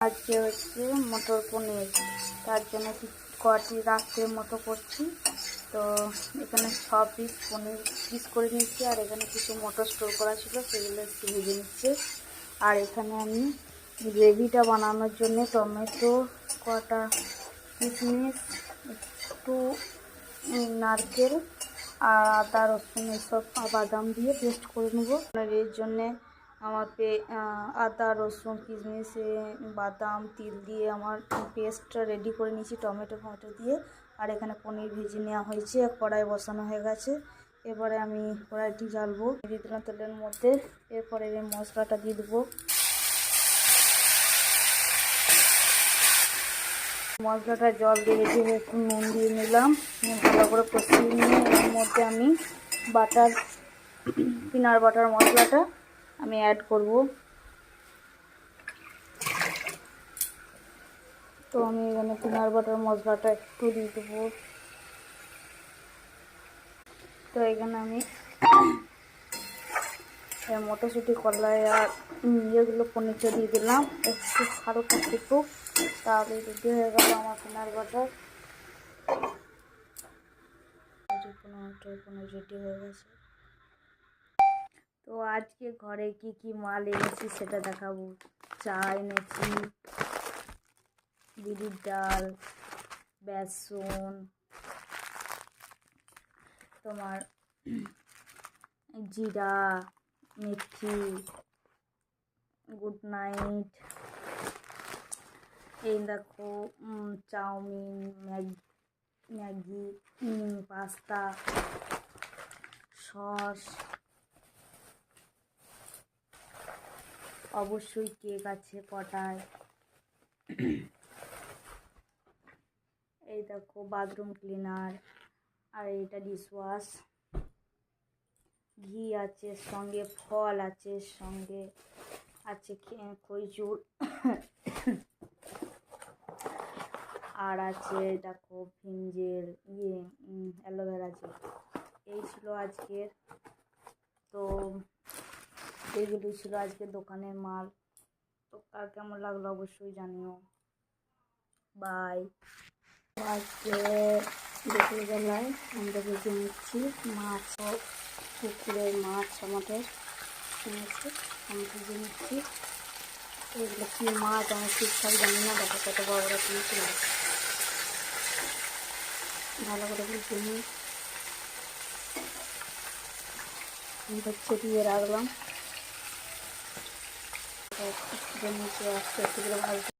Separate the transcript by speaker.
Speaker 1: আজকে হচ্ছে মটর পনির, তার জন্য কটি রাত্রের মতো করছি। তো এখানে 6 পিস পনির পিস করে নিচ্ছি, আর এখানে কিছু মটর স্টোর করা ছিল সেগুলো একটু ভেজে নিচ্ছে। আর এখানে আমি গ্রেভিটা বানানোর জন্য টমেটো, কটা কিশমিশ, একটু নারকেল আর আদা রসুন এসব বাদাম দিয়ে পেস্ট করে নেবো। এর জন্যে আমার আদা রসুন কিশমিশ বাদাম তিল দিয়ে আমার পেস্টটা রেডি করে নিয়েছি টমেটো দিয়ে। আর এখানে পনির ভেজে নেওয়া হয়েছে, কড়াই বসানো হয়ে গেছে। এবারে আমি কড়াইটি জ্বালবো, দিয়ে দিলাম তেলের মধ্যে। এরপরে এই মশলাটা দিয়ে দেবো। মশলাটা জল দিয়ে রেখে একটু নুন দিয়ে নিলাম, ভালো করে কষিয়ে নিয়ে এর মধ্যে আমি পিনাট বাটার মশলাটা আমি অ্যাড করব। তো আমি এখানে পিনাট বাটার মশলাটা একটু দিয়ে দেবো। তো এখানে আমি মটরশুঁটি কলাই আর ইয়েগুলো পনিরটা দিয়ে দিলাম, একটু হালকা ফুটুক, তাহলে রেডি হয়ে গেল আমার পিনাট বাটার পনির রেডি হয়ে গেছে। তো আজকে ঘরে কি কি মাল এনেছি সেটা দেখাবো। চা এনেছি, বিউলির ডাল, বেসন, তোমার জিরা, মেথি, গুড নাইট, এই দেখো চাউমিন, ম্যাগি, পাস্তা, সস, অবশ্যই কেক আছে কটায়। এই দেখো বাথরুম ক্লিনার, আর এটা ডিশওয়াশ, ঘি আছে, সঙ্গে ফল আছে, সঙ্গে আছে খইচুর, আর আছে দেখো ভিঞ্জেল অ্যালোভেরা জেল। এই ছিল আজকের, তো এইগুলি ছিল আজকের দোকানের মাল। তো কার কেমন লাগলো অবশ্যই জানিও। বাই। আজকে দুপুরবেলায় আমরা ভেজে নিচ্ছি মাছ, পুকুরের মাছ আমাদের কিনেছি, আমি ভেজে নিচ্ছি। এগুলো কী মাছ আমি ঠিকঠাক জানি না, দেখো কত বড় বড় কিনেছি, ভালো করে ভেজে নিই। ছিটিয়ে রাখলাম, নিচে আসতে একটু করে ভালো